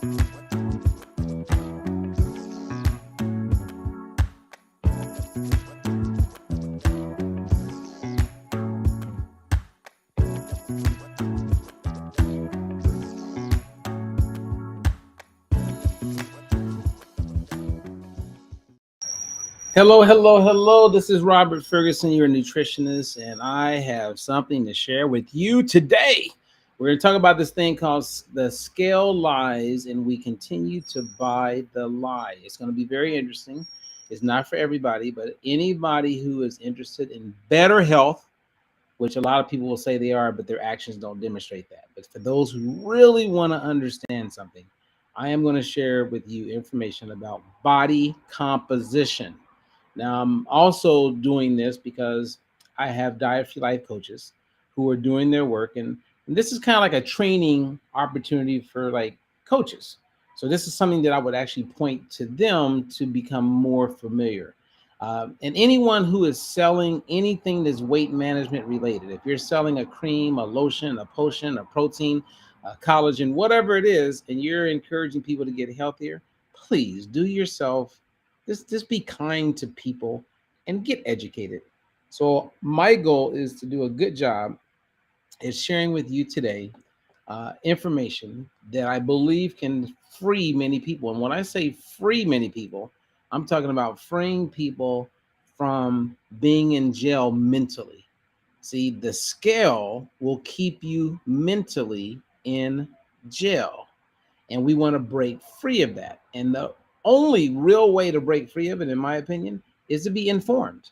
Hello, hello, hello. This is Robert Ferguson, your nutritionist, and I have something to share with you today. We're going to talk about this thing called the scale lies, and we continue to buy the lie. It's going to be very interesting. It's not for everybody, but anybody who is interested in better health, which a lot of people will say they are, but their actions don't demonstrate that. But for those who really want to understand something, I am going to share with you information about body composition. Now, I'm also doing this because I have Diet Free Life coaches who are doing their work. And this is kind of like a training opportunity for like coaches. So this is something that I would actually point to them to become more familiar. And anyone who is selling anything that's weight management related, if you're selling a cream, a lotion, a potion, a protein, a collagen, whatever it is, and you're encouraging people to get healthier, please do yourself, just be kind to people and get educated. So my goal is to do a good job at sharing with you today information that I believe can free many people. And when I say free many people, I'm talking about freeing people from being in jail mentally. See, the scale will keep you mentally in jail. And we want to break free of that. And the only real way to break free of it, in my opinion, is to be informed.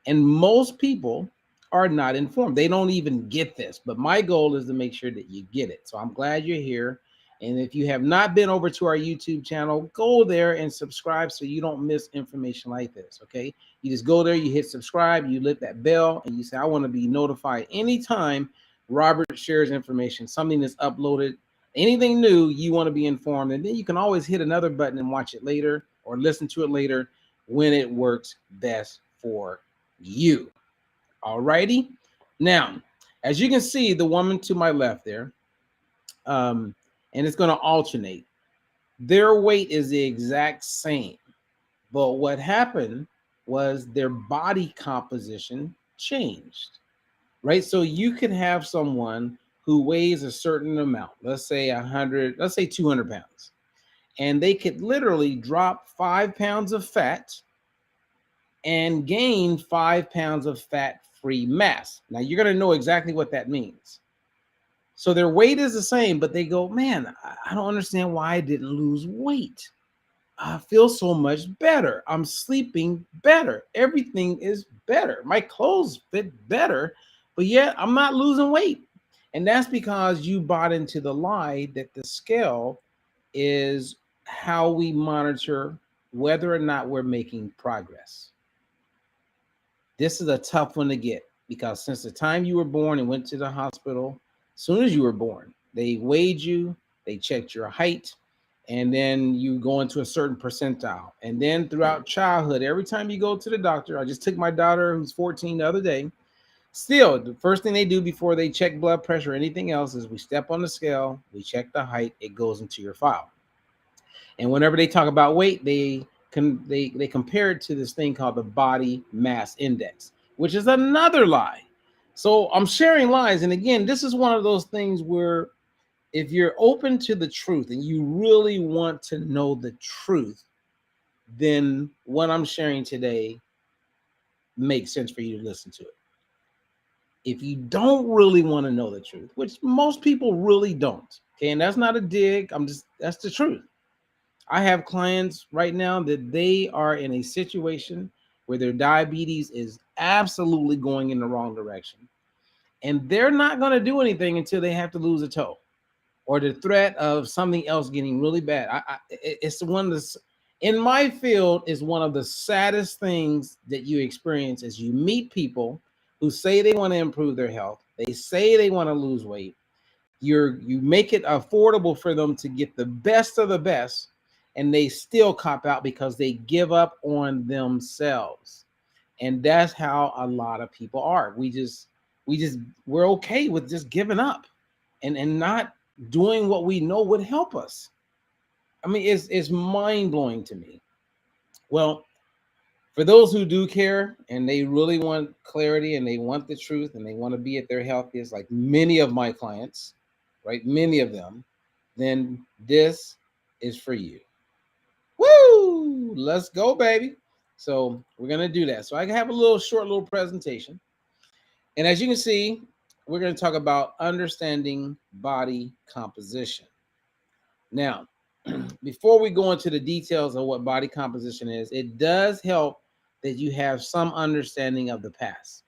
And most people are not informed. They don't even get this. But my goal is to make sure that you get it. So I'm glad you're here. And if you have not been over to our YouTube channel, go there and subscribe so you don't miss information like this. Okay. You just go there, you hit subscribe, you hit that bell, and you say, I want to be notified anytime Robert shares information, something that's uploaded, anything new, you want to be informed. And then you can always hit another button and watch it later or listen to it later when it works best for you. All righty. Now, as you can see, the woman to my left there, and it's going to alternate. Their weight is the exact same, but what happened was their body composition changed, right? So you could have someone who weighs a certain amount, let's say 100, let's say 200 pounds, and they could literally drop 5 pounds of fat and gain 5 pounds of fat-free mass. Now you're going to know exactly what that means. So their weight is the same, but they go, man, I don't understand why I didn't lose weight. I feel so much better. I'm sleeping better. Everything is better. My clothes fit better, but yet I'm not losing weight. And that's because you bought into the lie that the scale is how we monitor whether or not we're making progress. This is a tough one to get because since the time you were born and went to the hospital, as soon as you were born, they weighed you, they checked your height, and then you go into a certain percentile. And then throughout childhood, every time you go to the doctor, I just took my daughter who's 14 the other day. Still, the first thing they do before they check blood pressure or anything else is we step on the scale, we check the height, it goes into your file. And whenever they talk about weight, they compare it to this thing called the body mass index, which is another lie. So I'm sharing lies. And again, this is one of those things where if you're open to the truth and you really want to know the truth, then what I'm sharing today makes sense for you to listen to it. If you don't really want to know the truth, which most people really don't, okay, and that's not a dig, that's the truth. I have clients right now that they are in a situation where their diabetes is absolutely going in the wrong direction. And they're not going to do anything until they have to lose a toe or the threat of something else getting really bad. It's one of the, in my field, is one of the saddest things that you experience as you meet people who say they want to improve their health. They say they want to lose weight. You make it affordable for them to get the best of the best, and they still cop out because they give up on themselves. And that's how a lot of people are. We're okay with just giving up and not doing what we know would help us. I mean, it's mind blowing to me. Well, for those who do care and they really want clarity and they want the truth and they want to be at their healthiest, like many of my clients, right? Many of them, then this is for you. Woo! Let's go, baby. So we're gonna do that. So I have a little presentation. And as you can see, we're going to talk about understanding body composition. Now, before we go into the details of what body composition is, it does help that you have some understanding of the past.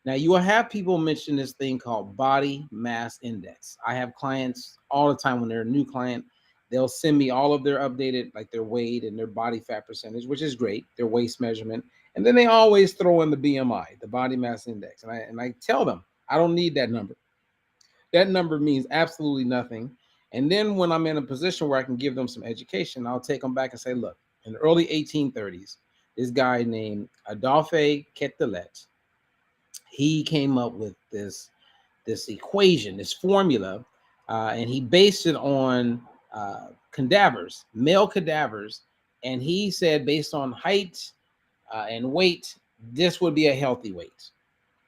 Now, you will have people mention this thing called body mass index. I have clients all the time when they're a new client, they'll send me all of their updated, like their weight and their body fat percentage, which is great, their waist measurement. And then they always throw in the BMI, the body mass index. And I tell them, I don't need that number. That number means absolutely nothing. And then when I'm in a position where I can give them some education, I'll take them back and say, look, in the early 1830s, this guy named Adolphe Quetelet, he came up with this equation, this formula, and he based it on cadavers, male cadavers, and he said based on height and weight, this would be a healthy weight.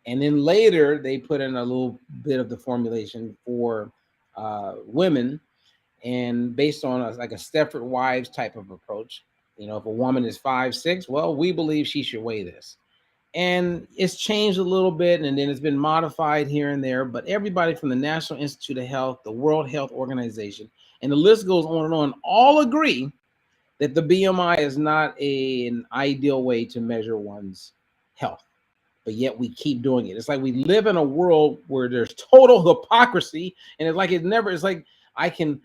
And then later they put in a little bit of the formulation for women, and based on like a Stepford Wives type of approach. You know, if a woman is 5'6", well, we believe she should weigh this. And it's changed a little bit, and then it's been modified here and there. But everybody from the National Institute of Health, the World Health Organization, and the list goes on, all agree that the BMI is not an ideal way to measure one's health. But yet we keep doing it. It's like we live in a world where there's total hypocrisy, and it's like it never. It's like I'm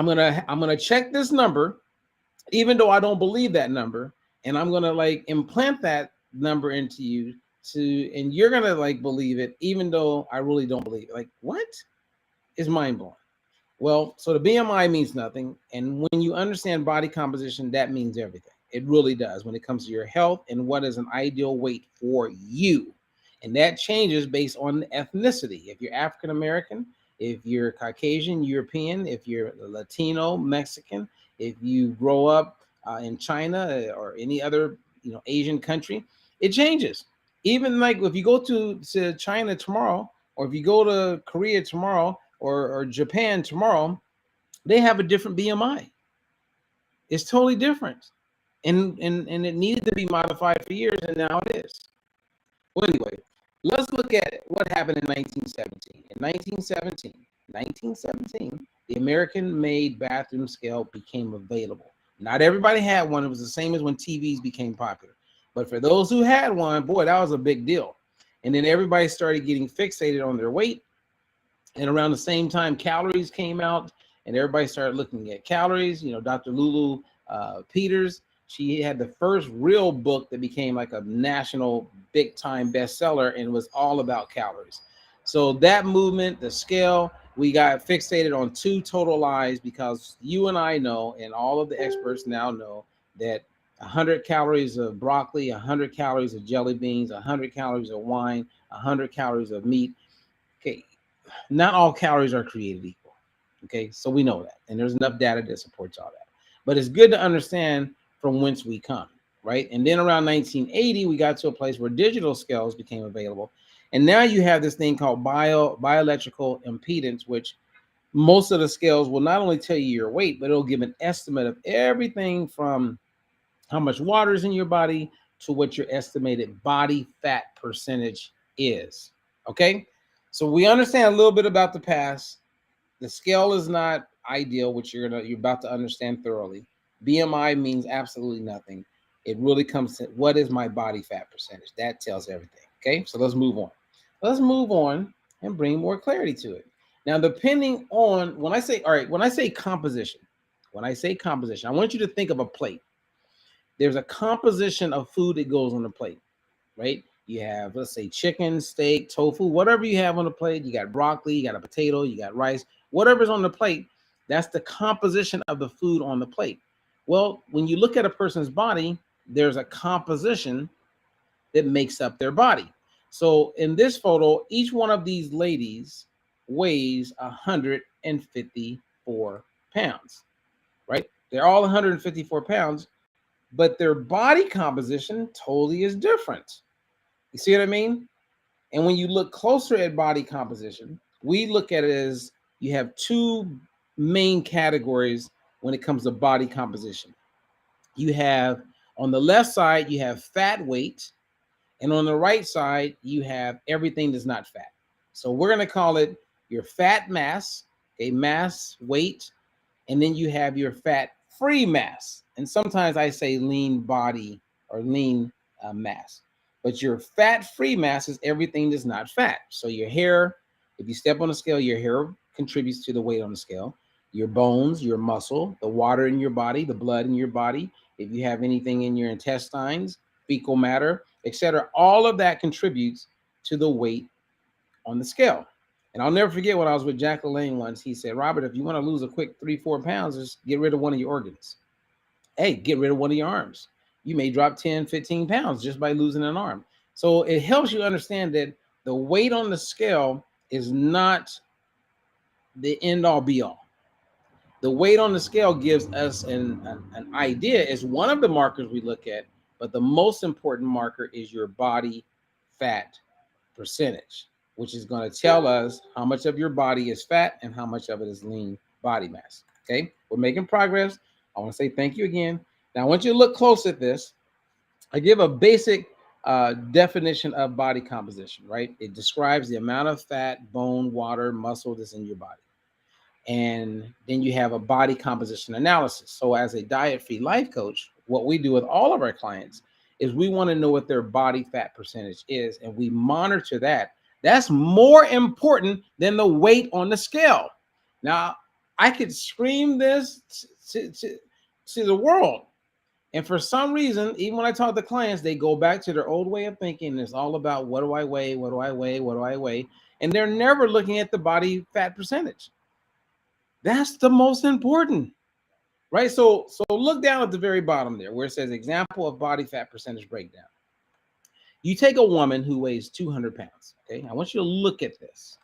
gonna check this number, even though I don't believe that number, and I'm gonna like implant that number into you and you're gonna like believe it, even though I really don't believe it. Like, what? Is mind blowing. Well, so the BMI means nothing, and when you understand body composition, that means everything. It really does when it comes to your health and what is an ideal weight for you. And that changes based on ethnicity. If you're African American, if you're Caucasian, European, if you're Latino, Mexican, if you grow up in China or any other Asian country, it changes. Even like if you go to China tomorrow, or if you go to Korea tomorrow, or Japan tomorrow, they have a different BMI. It's totally different. And it needed to be modified for years, and now it is. Well, anyway, let's look at what happened in 1917. In 1917, the American-made bathroom scale became available. Not everybody had one. It was the same as when TVs became popular. But for those who had one, boy, that was a big deal. And then everybody started getting fixated on their weight. And around the same time, calories came out, and everybody started looking at calories. Dr. Lulu Peters, she had the first real book that became like a national big time bestseller, and was all about calories. So that movement, the scale, we got fixated on two total lies, because you and I know, and all of the experts now know, that 100 calories of broccoli, 100 calories of jelly beans, 100 calories of wine, 100 calories of meat. Okay, not all calories are created equal. Okay, so we know that, and there's enough data that supports all that. But it's good to understand from whence we come, right? And then around 1980, we got to a place where digital scales became available, and now you have this thing called bioelectrical impedance, which most of the scales will not only tell you your weight, but it'll give an estimate of everything from how much water is in your body to what your estimated body fat percentage is. Okay, so we understand a little bit about the past. The scale is not ideal, which you're about to understand thoroughly. BMI means absolutely nothing. It really comes to what is my body fat percentage. That tells everything. Okay, so let's move on. Let's move on and bring more clarity to it. Now, depending on when I say composition, I want you to think of a plate. There's a composition of food that goes on the plate, right? You have, let's say, chicken, steak, tofu, whatever you have on the plate. You got broccoli, you got a potato, you got rice, whatever's on the plate. That's the composition of the food on the plate. Well, when you look at a person's body, there's a composition that makes up their body. So in this photo, each one of these ladies weighs 154 pounds, right? They're all 154 pounds, but their body composition totally is different. You see what I mean? And when you look closer at body composition, we look at it as you have two main categories when it comes to body composition. You have on the left side, you have fat weight, and on the right side, you have everything that's not fat. So we're going to call it your fat mass, okay, mass, weight, and then you have your fat-free mass. And sometimes I say lean body or lean mass. But your fat-free mass is everything that's not fat. So your hair, if you step on the scale, your hair contributes to the weight on the scale. Your bones, your muscle, the water in your body, the blood in your body, if you have anything in your intestines, fecal matter, etc., all of that contributes to the weight on the scale. And I'll never forget when I was with Jack LaLanne once, he said, Robert, if you want to lose a quick 3-4 pounds, just get rid of one of your organs. Hey, get rid of one of your arms. You may drop 10, 15 pounds just by losing an arm. So it helps you understand that the weight on the scale is not the end all be all. The weight on the scale gives us an idea. It's one of the markers we look at, but the most important marker is your body fat percentage, which is going to tell us how much of your body is fat and how much of it is lean body mass. Okay, we're making progress. I want to say thank you again. Now, I want you to look close at this. I give a basic definition of body composition, right? It describes the amount of fat, bone, water, muscle that's in your body. And then you have a body composition analysis. So as a diet-free life coach, what we do with all of our clients is we want to know what their body fat percentage is, and we monitor that. That's more important than the weight on the scale. Now, I could scream this to the world. And for some reason, even when I talk to clients, they go back to their old way of thinking. It's all about what do I weigh? What do I weigh? What do I weigh? And they're never looking at the body fat percentage. That's the most important, right? So look down at the very bottom there where it says example of body fat percentage breakdown. You take a woman who weighs 200 pounds, okay? I want you to look at this.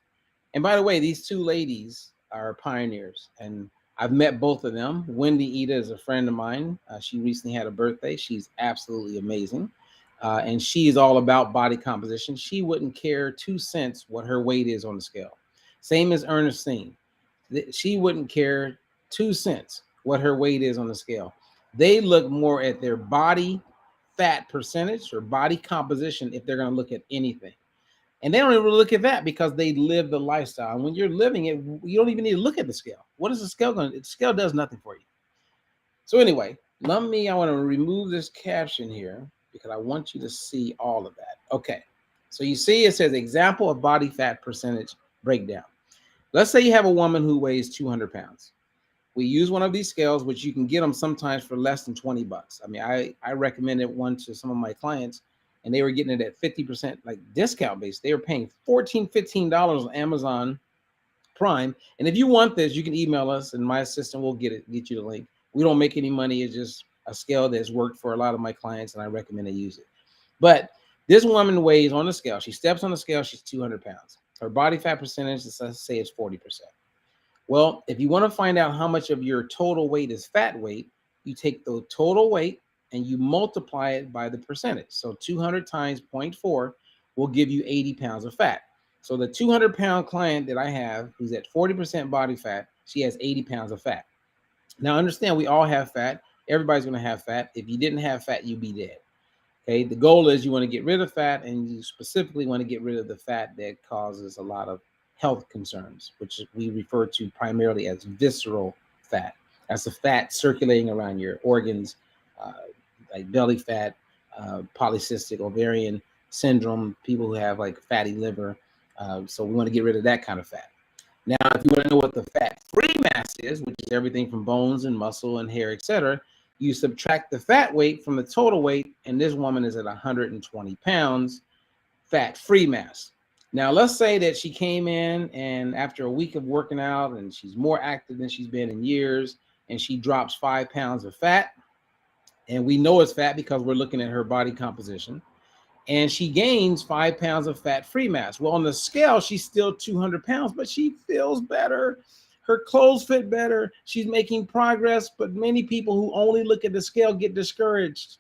And by the way, these two ladies are pioneers, and I've met both of them. Wendy Ida is a friend of mine. She recently had a birthday. She's absolutely amazing. And she is all about body composition. She wouldn't care 2 cents what her weight is on the scale. Same as Ernestine. She wouldn't care 2 cents what her weight is on the scale. They look more at their body fat percentage or body composition if they're going to look at anything. And they don't even look at that because they live the lifestyle. And when you're living it, you don't even need to look at the scale. What is the scale going to do? The scale does nothing for you. So anyway, I want to remove this caption here because I want you to see all of that. Okay. So you see it says example of body fat percentage breakdown. Let's say you have a woman who weighs 200 pounds. We use one of these scales, which you can get them sometimes for less than 20 bucks. I mean, I recommended one to some of my clients, and they were getting it at 50% like discount based. They were paying $14, $15 on Amazon Prime. And if you want this, you can email us and my assistant will get you the link. We don't make any money. It's just a scale that's worked for a lot of my clients, and I recommend they use it. But this woman weighs on the scale. She steps on the scale. She's 200 pounds. Her body fat percentage, let's say it's 40%. Well, if you want to find out how much of your total weight is fat weight, you take the total weight and you multiply it by the percentage. So 200 times 0.4 will give you 80 pounds of fat. So the 200-pound client that I have who's at 40% body fat, she has 80 pounds of fat. Now, understand we all have fat. Everybody's going to have fat. If you didn't have fat, you'd be dead. Okay, the goal is you want to get rid of fat, and you specifically want to get rid of the fat that causes a lot of health concerns, which we refer to primarily as visceral fat. That's the fat circulating around your organs, like belly fat, polycystic ovarian syndrome, people who have like fatty liver. So we want to get rid of that kind of fat. Now, if you want to know what the fat-free mass is, which is everything from bones and muscle and hair, etc., you subtract the fat weight from the total weight, and this woman is at 120 pounds fat-free mass. Now, let's say that she came in and after a week of working out and she's more active than she's been in years, and she drops 5 pounds of fat, and we know it's fat because we're looking at her body composition, and she gains 5 pounds of fat-free mass. Well, on the scale, she's still 200 pounds, but she feels better. Her clothes fit better. She's making progress. But many people who only look at the scale get discouraged.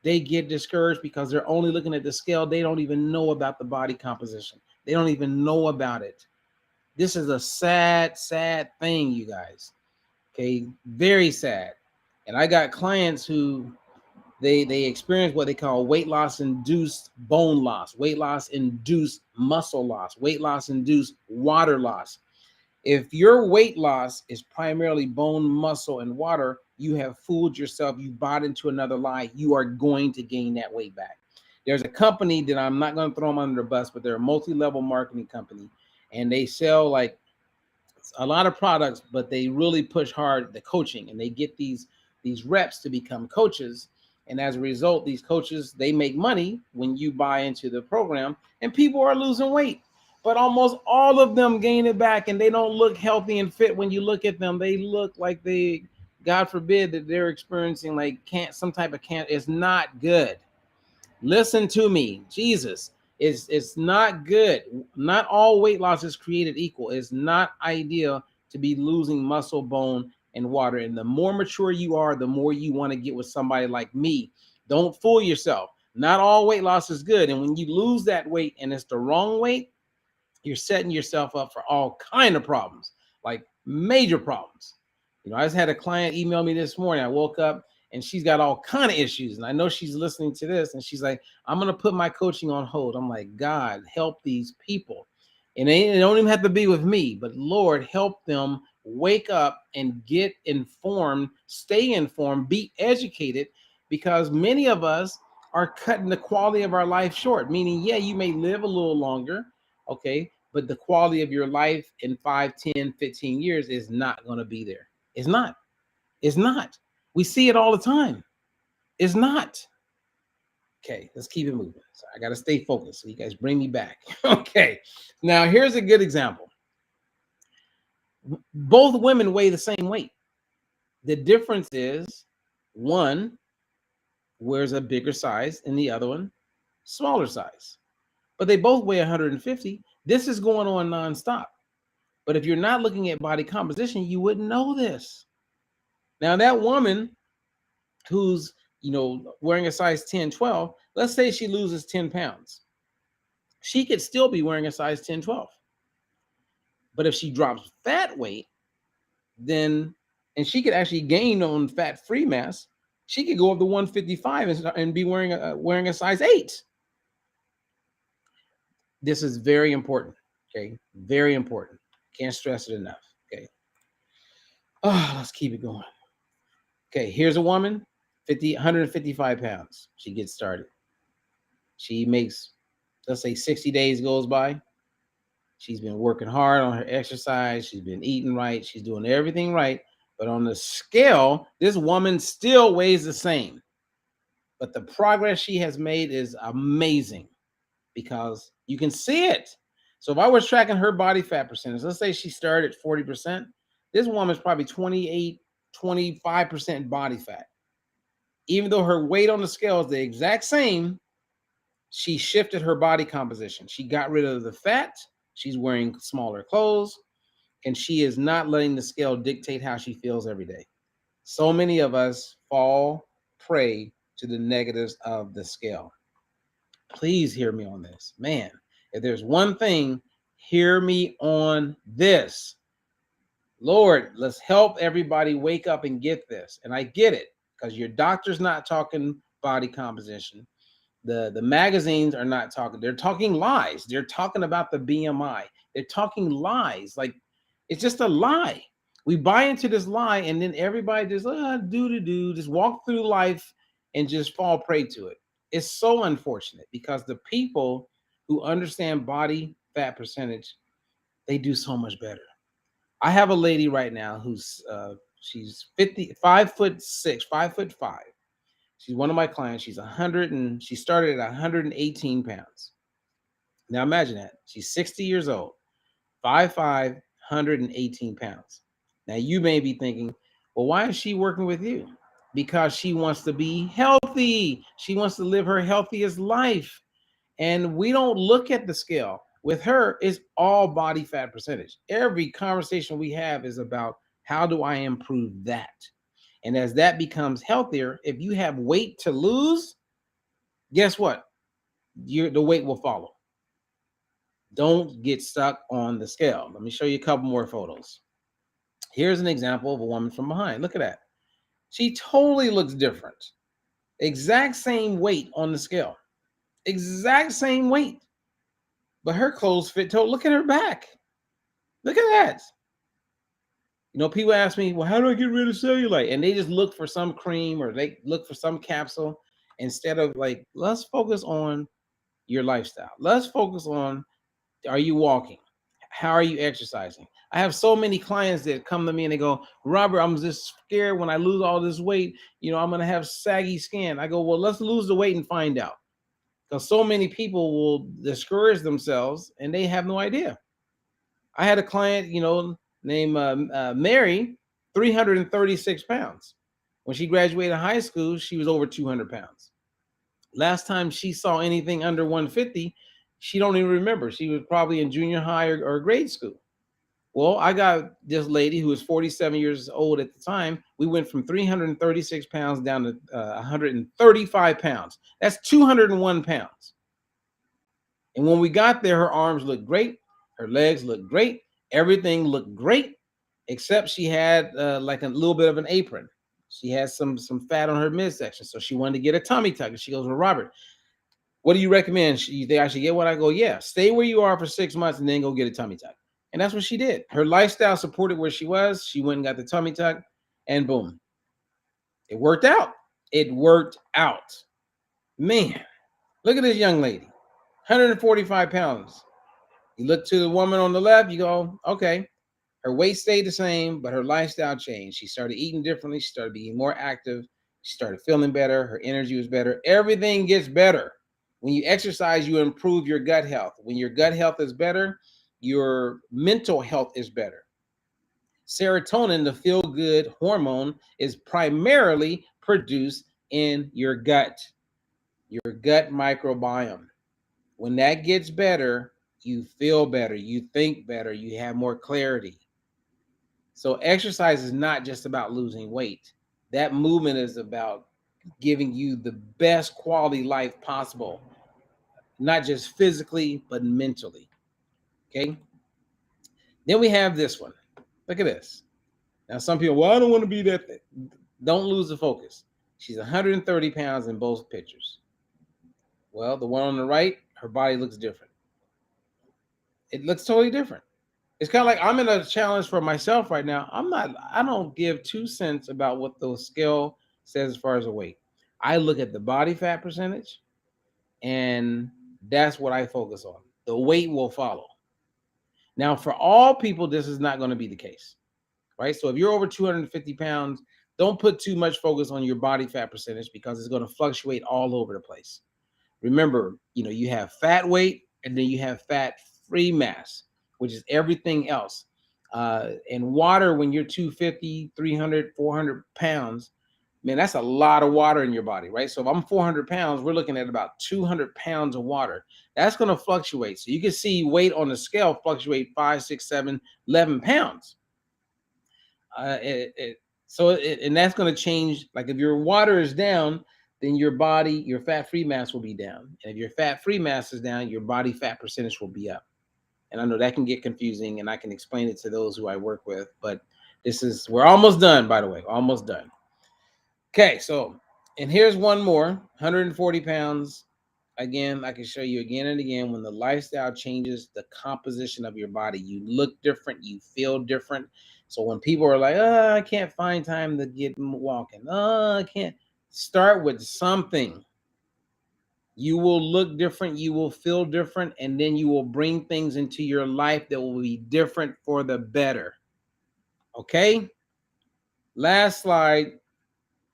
They get discouraged because they're only looking at the scale. They don't even know about the body composition. They don't even know about it. This is a sad, sad thing, you guys. Okay, very sad. And I got clients who they experience what they call weight loss induced bone loss, weight loss induced muscle loss, weight loss induced water loss. If your weight loss is primarily bone, muscle, and water, you have fooled yourself. You bought into another lie. You are going to gain that weight back. There's a company that I'm not going to throw them under the bus, but they're a multi-level marketing company, and they sell like a lot of products, but they really push hard the coaching, and they get these reps to become coaches. And as a result, these coaches, they make money when you buy into the program, and people are losing weight. But almost all of them gain it back, and they don't look healthy and fit. When you look at them, they look like they, God forbid, that they're experiencing like some type of cancer. It's not good. Listen to me. Jesus, it's not good. Not all weight loss is created equal. It's not ideal to be losing muscle, bone, and water. And the more mature you are, the more you want to get with somebody like me. Don't fool yourself. Not all weight loss is good. And when you lose that weight and it's the wrong weight, you're setting yourself up for all kind of problems, like major problems. You know, I just had a client email me this morning. I woke up and she's got all kind of issues. And I know she's listening to this and she's like, I'm going to put my coaching on hold. I'm like, God, help these people. And they don't even have to be with me, but Lord, help them wake up and get informed, stay informed, be educated, because many of us are cutting the quality of our life short, meaning, yeah, you may live a little longer, okay, but the quality of your life in 5, 10, 15 years is not going to be there. It's not. It's not. We see it all the time. It's not. Okay, let's keep it moving. So I got to stay focused. So you guys bring me back. Okay, now here's a good example. Both women weigh the same weight. The difference is one wears a bigger size and the other one smaller size. But they both weigh 150. This is going on nonstop. But if you're not looking at body composition, you wouldn't know this. Now, that woman who's, wearing a size 10, 12, let's say she loses 10 pounds. She could still be wearing a size 10, 12. But if she drops fat weight, then, and she could actually gain on fat-free mass, she could go up to 155 and be wearing a size 8. This is very important, okay? Very important. Can't stress it enough, okay? Oh, let's keep it going. Okay, here's a woman, 155 pounds. She gets started. She makes, let's say 60 days goes by. She's been working hard on her exercise. She's been eating right. She's doing everything right. But on the scale, this woman still weighs the same. But the progress she has made is amazing because you can see it. So if I was tracking her body fat percentage, let's say she started at 40%, this woman's probably 28, 25% body fat. Even though her weight on the scale is the exact same, she shifted her body composition. She got rid of the fat. She's wearing smaller clothes, and she is not letting the scale dictate how she feels every day. So many of us fall prey to the negatives of the scale. Please hear me on this. Man, if there's one thing, hear me on this. Lord, let's help everybody wake up and get this. And I get it, because your doctor's not talking body composition. The magazines are not talking. They're talking lies. They're talking about the BMI. They're talking lies. Like, it's just a lie. We buy into this lie, and then everybody just just walk through life and just fall prey to it. It's so unfortunate because the people who understand body fat percentage, they do so much better. I have a lady right now who's she's 5'6", 5'5". She's one of my clients. She's 100 and she started at 118 pounds. Now imagine that. She's 60 years old, 5'5", 118 pounds. Now you may be thinking, well, why is she working with you? Because she wants to be healthy. She wants to live her healthiest life. And we don't look at the scale. With her, it's all body fat percentage. Every conversation we have is about how do I improve that? And as that becomes healthier, if you have weight to lose, guess what? The weight will follow. Don't get stuck on the scale. Let me show you a couple more photos. Here's an example of a woman from behind. Look at that. She totally looks different. Exact same weight on the scale. Exact same weight. But her clothes fit totally. Look at her back. Look at that. People ask me, well, how do I get rid of cellulite? And they just look for some cream or they look for some capsule instead of like, let's focus on your lifestyle. Let's focus on, are you walking? How are you exercising? I have so many clients that come to me and they go, Robert, I'm just scared when I lose all this weight, I'm going to have saggy skin. I go, well, let's lose the weight and find out. Because so many people will discourage themselves and they have no idea. I had a client, named Mary, 336 pounds. When she graduated high school, she was over 200 pounds. Last time she saw anything under 150, she don't even remember. She was probably in junior high or grade school. Well, I got this lady who was 47 years old at the time. We went from 336 pounds down to 135 pounds. That's 201 pounds. And when we got there, her arms looked great. Her legs looked great. Everything looked great, except she had like a little bit of an apron. She had some fat on her midsection. So she wanted to get a tummy tuck. And she goes, well, Robert, what do you recommend? You think I should get one? I go, yeah, stay where you are for 6 months and then go get a tummy tuck. And that's what she did. Her lifestyle supported where she was. She went and got the tummy tuck and boom, it worked out. It worked out. Man, look at this young lady, 145 pounds. You look to the woman on the left, you go, okay, her weight stayed the same, but her lifestyle changed. She started eating differently. She started being more active. She started feeling better. Her energy was better. Everything gets better. When you exercise, you improve your gut health. When your gut health is better, your mental health is better. Serotonin, the feel-good hormone, is primarily produced in your gut microbiome. When that gets better, you feel better, you think better, you have more clarity. So exercise is not just about losing weight. That movement is about giving you the best quality life possible, not just physically, but mentally. Okay. Then we have this one. Look at this. Now, some people, well, I don't want to be that. Don't lose the focus. She's 130 pounds in both pictures. Well, the one on the right, her body looks different. It looks totally different. It's kind of like I'm in a challenge for myself right now. I don't give 2 cents about what the scale says as far as the weight. I look at the body fat percentage, and that's what I focus on. The weight will follow. Now, for all people, this is not going to be the case, right? So if you're over 250 pounds, don't put too much focus on your body fat percentage because it's going to fluctuate all over the place. Remember, you have fat weight and then you have fat free mass, which is everything else. And water, when you're 250, 300, 400 pounds, man, that's a lot of water in your body, right? So if I'm 400 pounds, we're looking at about 200 pounds of water. That's going to fluctuate. So you can see weight on the scale fluctuate 5, 6, 7, 11 pounds. And that's going to change. Like if your water is down, then your fat-free mass will be down. And if your fat-free mass is down, your body fat percentage will be up. And I know that can get confusing, and I can explain it to those who I work with. But we're almost done, by the way, almost done. Okay, so, and here's one more, 140 pounds. Again, I can show you again and again, when the lifestyle changes the composition of your body, you look different, you feel different. So when people are like, I can't find time to get walking. I can't. Start with something. You will look different, you will feel different, and then you will bring things into your life that will be different for the better. Okay? Last slide.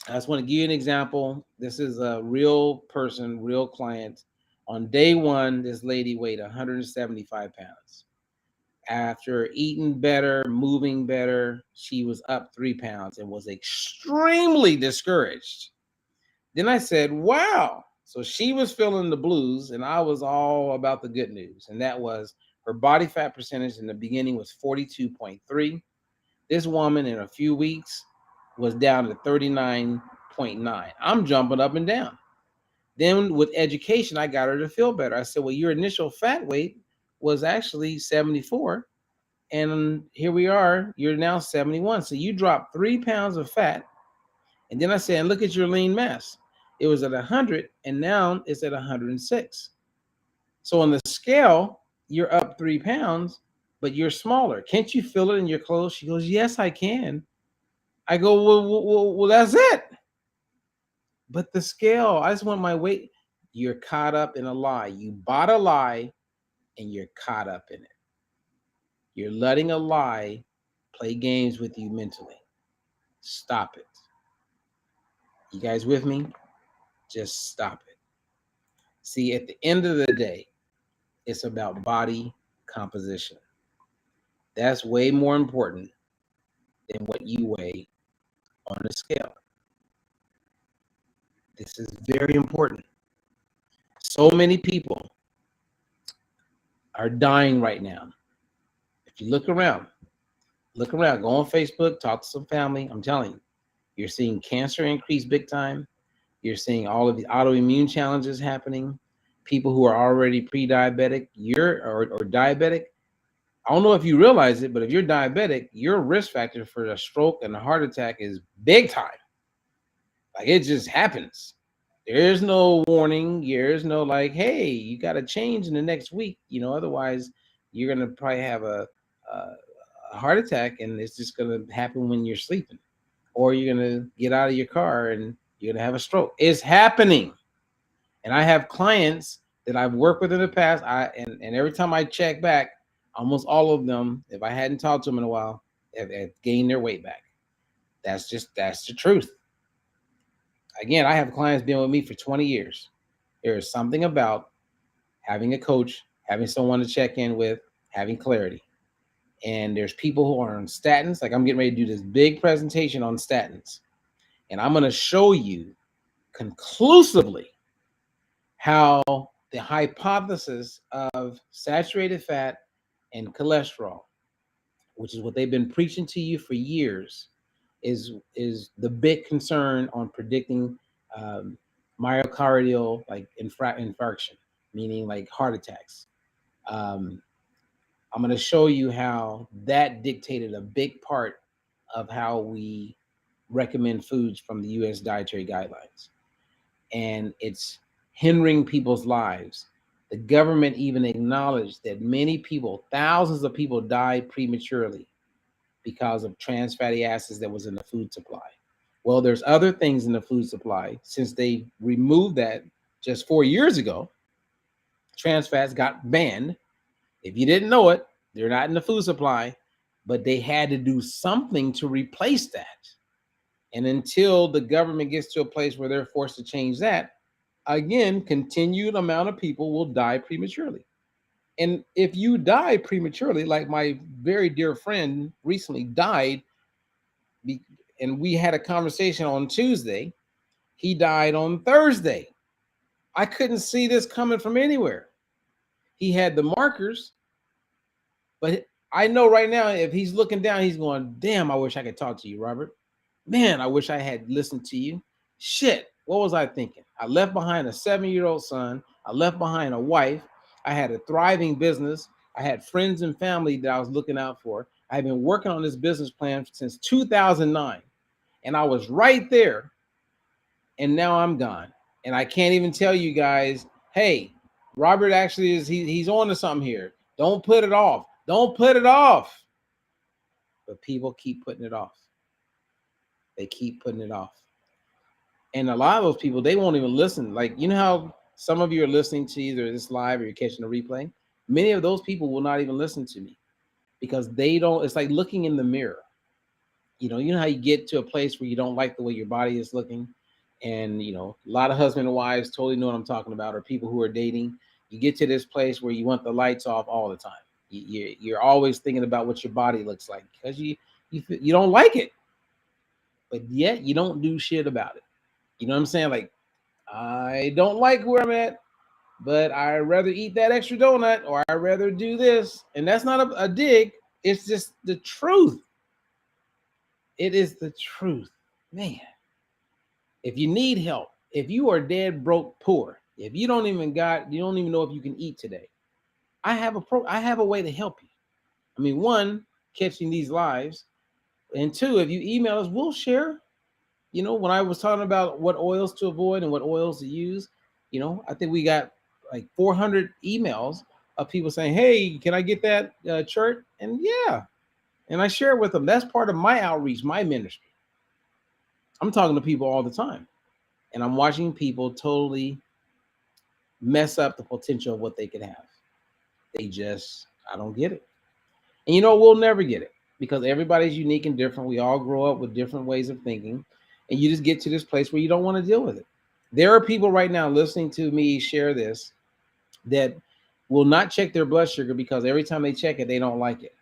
I just want to give you an example. This is a real person, real client. On day one, this lady weighed 175 pounds. After eating better, moving better, she was up 3 pounds and was extremely discouraged. Then I said, wow, So she was feeling the blues, and I was all about the good news. And that was her body fat percentage in the beginning was 42.3. This woman in a few weeks was down to 39.9. I'm jumping up and down. Then with education, I got her to feel better. I said, well, your initial fat weight was actually 74. And here we are, you're now 71. So you dropped 3 pounds of fat. And then I said, and look at your lean mass. It was at 100, and now it's at 106. So on the scale, you're up 3 pounds, but you're smaller. Can't you feel it in your clothes? She goes, yes, I can. I go, well, that's it. But the scale, I just want my weight. You're caught up in a lie. You bought a lie, and you're caught up in it. You're letting a lie play games with you mentally. Stop it. You guys with me? Just stop it. See, at the end of the day, it's about body composition. That's way more important than what you weigh on the scale. This is very important. So many people are dying right now. If you look around, go on Facebook, talk to some family. I'm telling you, you're seeing cancer increase big time. You're seeing all of the autoimmune challenges happening. People who are already pre-diabetic, or diabetic. I don't know if you realize it, but if you're diabetic, your risk factor for a stroke and a heart attack is big time. Like, it just happens. There's no warning. There's no like, hey, you got to change in the next week. Otherwise you're going to probably have a heart attack, and it's just going to happen when you're sleeping. Or you're going to get out of your car and you're going to have a stroke. It's happening. And I have clients that I've worked with in the past. And every time I check back, almost all of them, if I hadn't talked to them in a while, have gained their weight back. That's the truth. Again, I have clients been with me for 20 years. There is something about having a coach, having someone to check in with, having clarity. And there's people who are on statins. Like, I'm getting ready to do this big presentation on statins. And I'm going to show you conclusively how the hypothesis of saturated fat and cholesterol, which is what they've been preaching to you for years, is the big concern on predicting myocardial infarction, meaning like heart attacks. I'm going to show you how that dictated a big part of how we recommend foods from the U.S. dietary guidelines. And it's hindering people's lives. The government even acknowledged that many people, thousands of people, died prematurely because of trans fatty acids that was in the food supply. Well, there's other things in the food supply. Since they removed that just 4 years ago, trans fats got banned. If you didn't know it, they're not in the food supply, but they had to do something to replace that. And until the government gets to a place where they're forced to change that, again, continued amount of people will die prematurely. And if you die prematurely, like my very dear friend recently died, and we had a conversation on Tuesday, he died on Thursday. I couldn't see this coming from anywhere. He had the markers, but I know right now, if he's looking down, he's going, damn, I wish I could talk to you, Robert. Man, I wish I had listened to you. Shit, what was I thinking? I left behind a 7-year-old son. I left behind a wife. I had a thriving business. I had friends and family that I was looking out for. I've been working on this business plan since 2009, and I was right there, and now I'm gone. And I can't even tell you guys, hey, Robert actually he's on to something here. Don't put it off. Don't put it off. But people keep putting it off. They keep putting it off. And a lot of those people, they won't even listen. Like, you know how some of you are listening to either this live or you're catching a replay? Many of those people will not even listen to me because they don't, it's like looking in the mirror. You know how you get to a place where you don't like the way your body is looking? And, a lot of husband and wives totally know what I'm talking about, or people who are dating. You get to this place where you want the lights off all the time. You're always thinking about what your body looks like because you don't like it, but yet you don't do shit about it. You know what I'm saying? Like, I don't like where I'm at, but I'd rather eat that extra donut or I'd rather do this. And that's not a dig. It's just the truth. It is the truth. Man, if you need help, if you are dead broke poor, if you don't even know if you can eat today, I have a way to help you. I mean, one, catching these lives, and two, if you email us, we'll share. When I was talking about what oils to avoid and what oils to use, I think we got like 400 emails of people saying, "Hey, can I get that shirt?" And yeah, and I share with them. That's part of my outreach, my ministry. I'm talking to people all the time, and I'm watching people totally mess up the potential of what they could have. I don't get it. And we'll never get it because everybody's unique and different. We all grow up with different ways of thinking, and you just get to this place where you don't want to deal with it. There are people right now listening to me share this that will not check their blood sugar because every time they check it, they don't like it.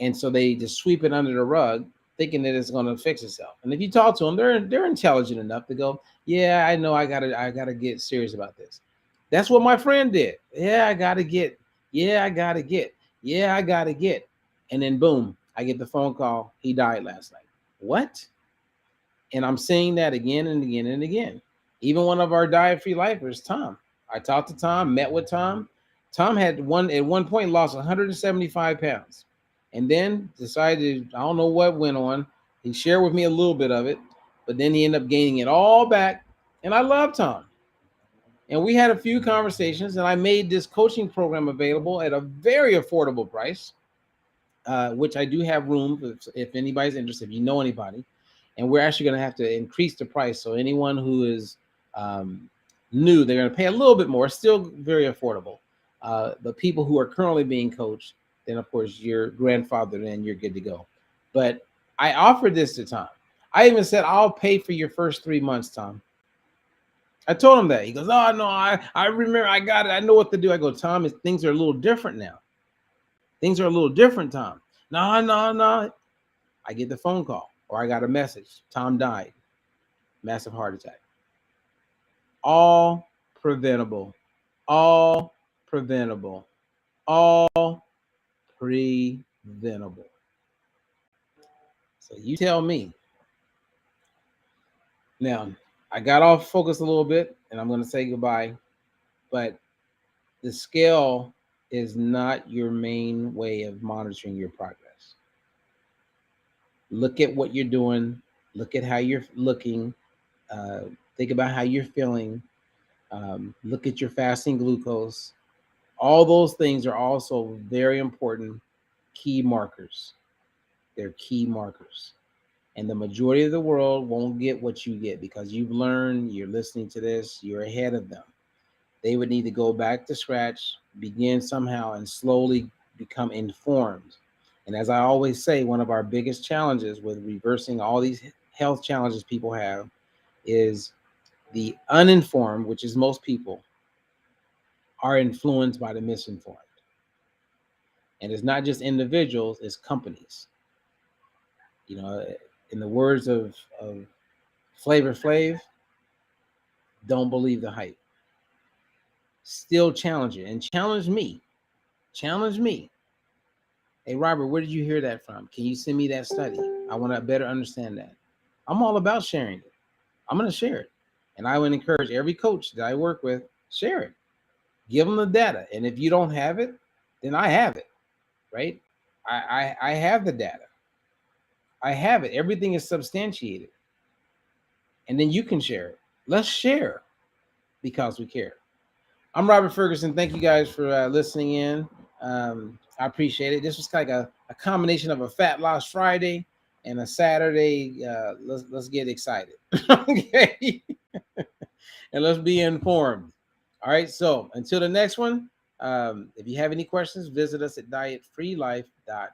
And so they just sweep it under the rug thinking that it's going to fix itself. And if you talk to them, they're intelligent enough to go, "Yeah, I know I gotta get serious about this." That's what my friend did. Yeah, I gotta get. Yeah, I gotta get. Yeah, I gotta get. And then boom, I get the phone call. He died last night. What? And I'm seeing that again and again and again. Even one of our diet-free lifers, Tom. I talked to Tom, met with Tom. Tom had at one point lost 175 pounds, and then decided, I don't know what went on. He shared with me a little bit of it, but then he ended up gaining it all back. And I love Tom. And we had a few conversations, and I made this coaching program available at a very affordable price, which I do have room if anybody's interested, if you know anybody. And we're actually going to have to increase the price. So anyone who is new, they're going to pay a little bit more, still very affordable. But people who are currently being coached, then of course you're grandfathered in, you're good to go. But I offered this to Tom. I even said, "I'll pay for your first 3 months, Tom." I told him that. He goes, "Oh no, I remember, I got it. I know what to do." I go, "Tom, things are a little different now. Things are a little different, Tom." No, no, no. I get the phone call or I got a message. Tom died. Massive heart attack. All preventable. All preventable. All preventable. So you tell me. Now, I got off focus a little bit and I'm going to say goodbye, but the scale is not your main way of monitoring your progress. Look at what you're doing, look at how you're looking, uh, think about how you're feeling, look at your fasting glucose. All those things are also very important key markers. They're key markers. And the majority of the world won't get what you get because you've learned, you're listening to this, you're ahead of them. They would need to go back to scratch, begin somehow, and slowly become informed. And as I always say, one of our biggest challenges with reversing all these health challenges people have is the uninformed, which is most people, are influenced by the misinformed. And it's not just individuals, it's companies. You know, in the words of Flavor Flav, don't believe the hype. Still challenge it and challenge me. Challenge me. Hey, Robert, where did you hear that from? Can you send me that study? I want to better understand that. I'm all about sharing it. I'm going to share it. And I would encourage every coach that I work with, share it. Give them the data. And if you don't have it, then I have it, right? I have the data. I have it. Everything is substantiated. And then you can share it. Let's share because we care. I'm Robert Ferguson. Thank you guys for listening in. I appreciate it. This was like a combination of a Fat Loss Friday and a Saturday. Let's get excited. Okay. And let's be informed. All right. So until the next one, if you have any questions, visit us at dietfreelife.com.